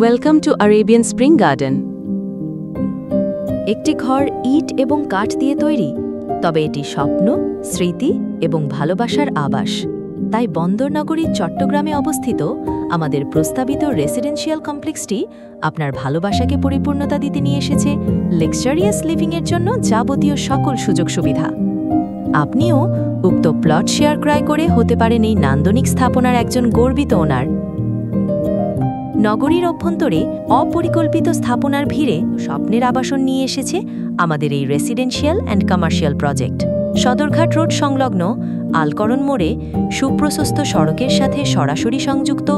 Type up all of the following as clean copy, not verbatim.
Welcome to Arabian spring garden. একটি ঘর ইট এবং কাঠ দিয়ে তৈরি, তবে এটি স্বপ্ন, স্মৃতি এবং ভালোবাসার আবাস। তাই বন্দরনগরী চট্টগ্রামে অবস্থিত আমাদের প্রস্তাবিত রেসিডেন্সিয়াল কমপ্লেক্সটি আপনার ভালোবাসাকে পরিপূর্ণতা দিতে নিয়ে এসেছে লাক্সারিয়াস লিভিংয়ের জন্য যাবতীয় সকল সুযোগ সুবিধা। আপনিও উক্ত প্লট শেয়ার ক্রয় করে হতে পারেন এই নান্দনিক স্থাপনার একজন গর্বিত ওনার। নগরীর অভ্যন্তরে অপরিকল্পিত স্থাপনার ভিড়ে স্বপ্নের আবাসন নিয়ে এসেছে আমাদের এই residential and commercial project. Sadarghat road সংলগ্ন আলকরণ মোড়ে সুপ্রশস্ত সড়কের সাথে সরাসরি সংযুক্ত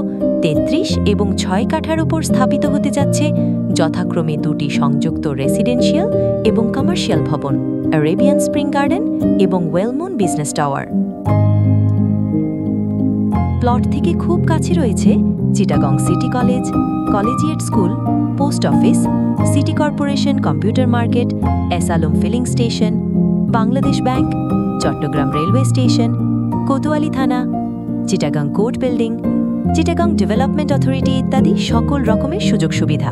৩৩ এবং ৬ কাঠার উপর স্থাপিত হতে যাচ্ছে যথাক্রমে দুটি সংযুক্ত রেসিডেন্সিয়াল এবং কমার্শিয়াল ভবন, আরেবিয়ান স্প্রিং গার্ডেন এবং ওয়েলমুন বিজনেস টাওয়ার। প্লট থেকে খুব কাছে রয়েছে Chittagong city college, collegiate school, post office, city corporation computer market, S Alam filling station, Bangladesh bank, Chattogram railway station, Kotwali থানা, Chittagong court building, Chittagong development authority ইত্যাদি সকল রকমের সুযোগ সুবিধা।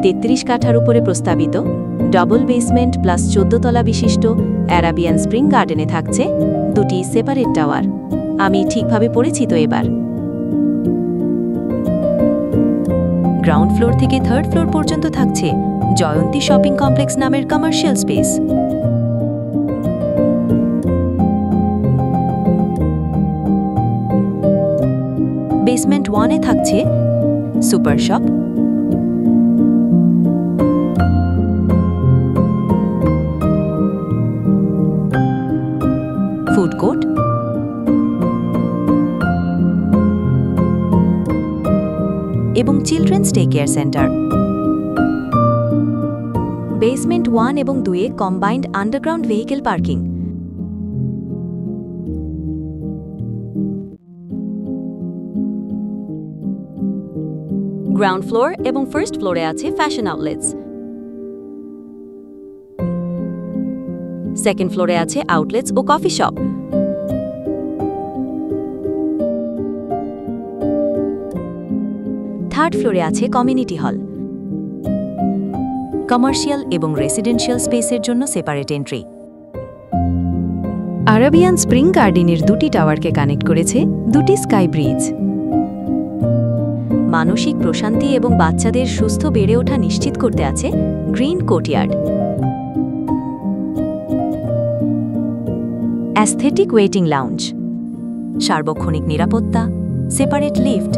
৩৩ কাঠার উপরে প্রস্তাবিত ডবল বেসমেন্ট প্লাস ১৪ তলা বিশিষ্ট আরেবিয়ান স্প্রিং গার্ডেনে থাকছে দুটি সেপারেট টাওয়ার। আমি ঠিকভাবে পড়েছি তো এবার? গ্রাউন্ড ফ্লোর থেকে থার্ড ফ্লোর পর্যন্ত থাকছে জয়ন্তী শপিং কমপ্লেক্স নামের কমার্শিয়াল স্পেস। বেসমেন্ট 1-এ থাকছে সুপার শপ, ফুড কোর্ট, এবং children's day care centre. Basement 1 এবং 2-এ combined underground vehicle parking. Ground floor এবং ফার্স্ট ফ্লোরে আছে ফ্যাশন আউটলেটস। সেকেন্ড ফ্লোরে আছে আউটলেটস ও কফি শপ। থার্ড ফ্লোরে আছে কমিউনিটি হল। কমার্শিয়াল এবং রেসিডেন্সিয়াল স্পেসের জন্য সেপারেট এন্ট্রি। আরেবিয়ান স্প্রিং গার্ডেনের দুটি টাওয়ারকে কানেক্ট করেছে দুটি স্কাই ব্রিজ। মানসিক প্রশান্তি এবং বাচ্চাদের সুস্থ বেড়ে ওঠা নিশ্চিত করতে আছে green courtyard. Aesthetic waiting lounge, সার্বক্ষণিক নিরাপত্তা, সেপারেট লিফট।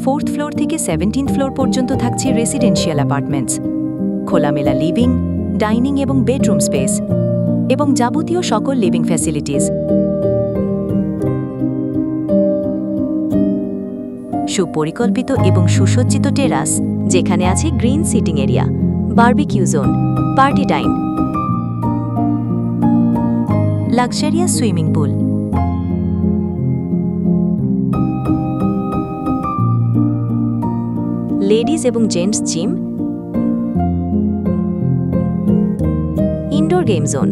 ফোর্থ ফ্লোর থেকে 17th ফ্লোর পর্যন্ত থাকছে রেসিডেন্সিয়াল অ্যাপার্টমেন্টস, খোলামেলা লিভিং, ডাইনিং এবং বেডরুম স্পেস এবং যাবতীয় সকল লিভিং ফ্যাসিলিটিস। সুপরিকল্পিত এবং সুসজ্জিত টেরাস, যেখানে আছে green sitting area, barbecue zone, party time, luxurious swimming pool, ladies এবং gents gym, indoor game zone,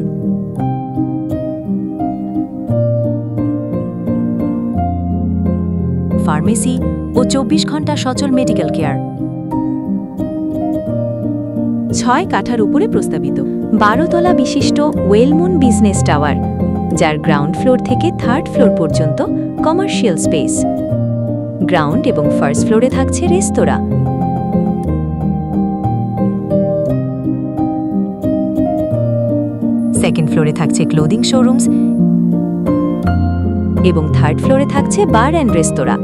pharmacy ও 24 ঘন্টা সচল মেডিকেল কেয়ার। 6 কাঠার উপরে প্রস্তাবিত 12 তলা বিশিষ্ট ওয়েলমুন বিজনেস টাওয়ার, যার গ্রাউন্ড ফ্লোর থেকে থার্ড ফ্লোর পর্যন্ত কমার্শিয়াল স্পেস। গ্রাউন্ড এবং ফার্স্ট ফ্লোরে থাকছে রেস্তোরাঁ। সেকেন্ড ফ্লোরে থাকছে ক্লোদিং শোরুমস এবং থার্ড ফ্লোরে থাকছে বার অ্যান্ড রেস্তোরাঁ।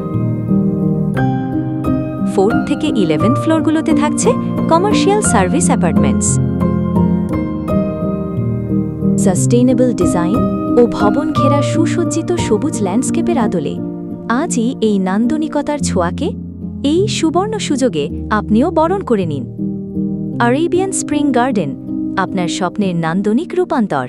4th থেকে 11th ফ্লোরগুলোতে থাকছে commercial service apartments. Sustainable design ও ভবন ঘেরা সুসজ্জিত সবুজ ল্যান্ডস্কেপের আদলে আজই এই নান্দনিকতার ছোঁয়াকে, এই সুবর্ণ সুযোগে আপনিও বরণ করে নিন। আরেবিয়ান স্প্রিং গার্ডেন, আপনার স্বপ্নের নান্দনিক রূপান্তর।